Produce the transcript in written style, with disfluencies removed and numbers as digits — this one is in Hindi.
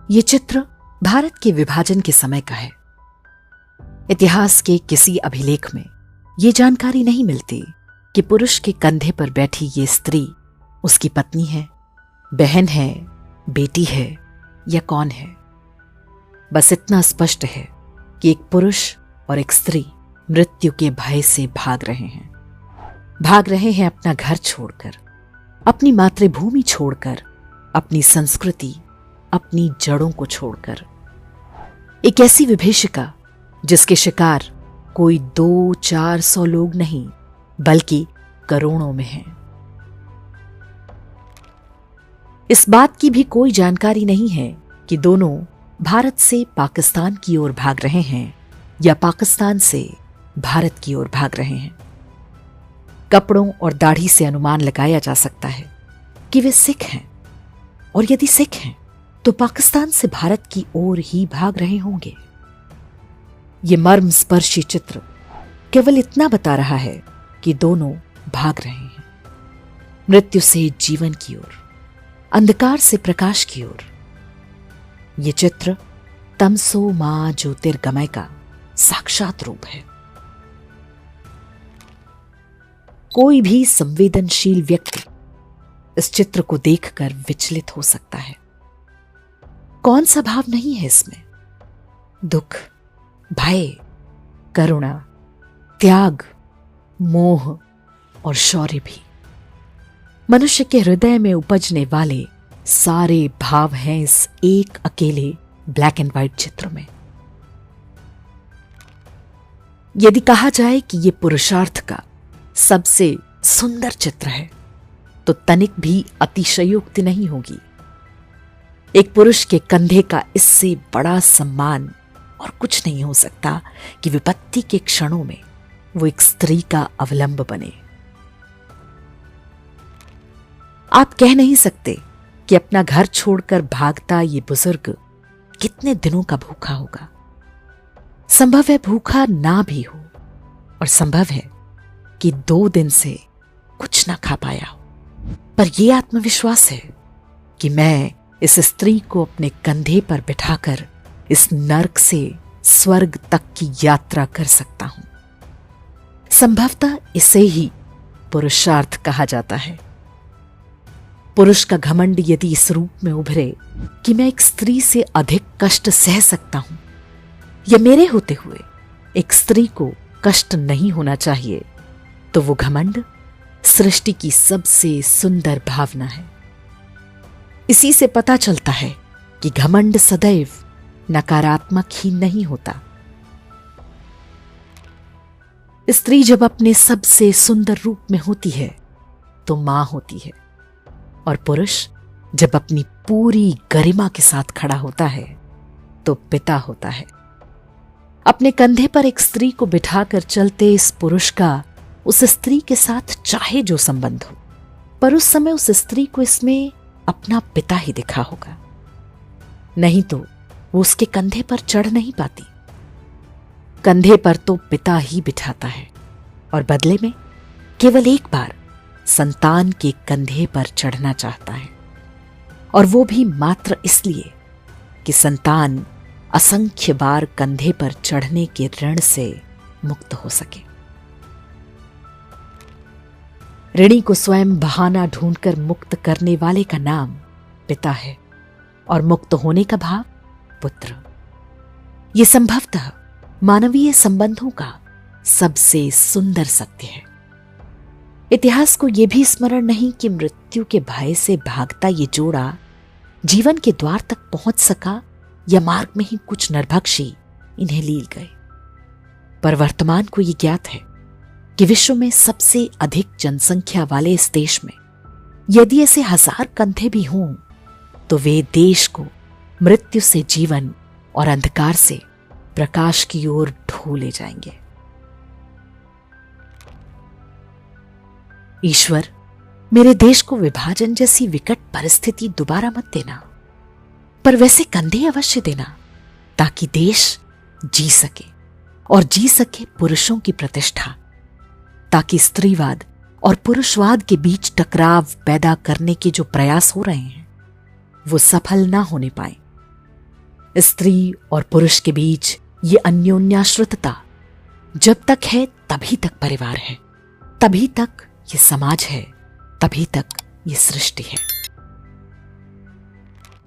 ये चित्र भारत के विभाजन के समय का है। इतिहास के किसी अभिलेख में ये जानकारी नहीं मिलती कि पुरुष के कंधे पर बैठी ये स्त्री उसकी पत्नी है, बहन है, बेटी है या कौन है। बस इतना स्पष्ट है कि एक पुरुष और एक स्त्री मृत्यु के भय से भाग रहे हैं अपना घर छोड़कर, अपनी मातृभूमि छोड़कर, अपनी संस्कृति, अपनी जड़ों को छोड़कर। एक ऐसी विभीषिका जिसके शिकार कोई 200-400 लोग नहीं बल्कि करोड़ों में हैं। इस बात की भी कोई जानकारी नहीं है कि दोनों भारत से पाकिस्तान की ओर भाग रहे हैं या पाकिस्तान से भारत की ओर भाग रहे हैं। कपड़ों और दाढ़ी से अनुमान लगाया जा सकता है कि वे सिख हैं, और यदि सिख हैं तो पाकिस्तान से भारत की ओर ही भाग रहे होंगे। ये मर्मस्पर्शी चित्र केवल इतना बता रहा है कि दोनों भाग रहे हैं मृत्यु से जीवन की ओर, अंधकार से प्रकाश की ओर। ये चित्र तमसो मां ज्योतिर्गमय का साक्षात रूप है। कोई भी संवेदनशील व्यक्ति इस चित्र को देखकर विचलित हो सकता है। कौन सा भाव नहीं है इसमें? दुख, भय, करुणा, त्याग, मोह और शौर्य भी। मनुष्य के हृदय में उपजने वाले सारे भाव हैं इस एक अकेले ब्लैक एंड व्हाइट चित्र में। यदि कहा जाए कि यह पुरुषार्थ का सबसे सुंदर चित्र है तो तनिक भी अतिशयोक्ति नहीं होगी। एक पुरुष के कंधे का इससे बड़ा सम्मान और कुछ नहीं हो सकता कि विपत्ति के क्षणों में वो एक स्त्री का अवलंब बने। आप कह नहीं सकते कि अपना घर छोड़कर भागता ये बुजुर्ग कितने दिनों का भूखा होगा। संभव है भूखा ना भी हो, और संभव है कि 2 दिन से कुछ ना खा पाया हो, पर यह आत्मविश्वास है कि मैं इस स्त्री को अपने कंधे पर बिठाकर इस नर्क से स्वर्ग तक की यात्रा कर सकता हूं। संभवतः इसे ही पुरुषार्थ कहा जाता है। पुरुष का घमंड यदि इस रूप में उभरे कि मैं एक स्त्री से अधिक कष्ट सह सकता हूं, या मेरे होते हुए एक स्त्री को कष्ट नहीं होना चाहिए, तो वो घमंड सृष्टि की सबसे सुंदर भावना है। इसी से पता चलता है कि घमंड सदैव नकारात्मक ही नहीं होता। स्त्री जब अपने सबसे सुंदर रूप में होती है तो मां होती है, और पुरुष जब अपनी पूरी गरिमा के साथ खड़ा होता है तो पिता होता है। अपने कंधे पर एक स्त्री को बिठाकर चलते इस पुरुष का उस स्त्री के साथ चाहे जो संबंध हो, पर उस समय उस स्त्री को इसमें अपना पिता ही दिखा होगा, नहीं तो वो उसके कंधे पर चढ़ नहीं पाती। कंधे पर तो पिता ही बिठाता है, और बदले में केवल एक बार संतान के कंधे पर चढ़ना चाहता है, और वो भी मात्र इसलिए कि संतान असंख्य बार कंधे पर चढ़ने के ऋण से मुक्त हो सके। ऋणी को स्वयं बहाना ढूंढकर मुक्त करने वाले का नाम पिता है, और मुक्त होने का भाव पुत्र। यह संभवतः मानवीय संबंधों का सबसे सुंदर सत्य है। इतिहास को यह भी स्मरण नहीं कि मृत्यु के भय से भागता ये जोड़ा जीवन के द्वार तक पहुंच सका, या मार्ग में ही कुछ नरभक्षी इन्हें लील गए। पर वर्तमान को यह ज्ञात है कि विश्व में सबसे अधिक जनसंख्या वाले इस देश में यदि ऐसे 1000 कंधे भी हों तो वे देश को मृत्यु से जीवन और अंधकार से प्रकाश की ओर ढो ले जाएंगे। ईश्वर, मेरे देश को विभाजन जैसी विकट परिस्थिति दोबारा मत देना, पर वैसे कंधे अवश्य देना ताकि देश जी सके, और जी सके पुरुषों की प्रतिष्ठा, ताकि स्त्रीवाद और पुरुषवाद के बीच टकराव पैदा करने के जो प्रयास हो रहे हैं वो सफल ना होने पाए, स्त्री और पुरुष के बीच ये अन्योन्याश्रितता जब तक है तभी तक परिवार है, तभी तक ये समाज है, तभी तक ये सृष्टि है।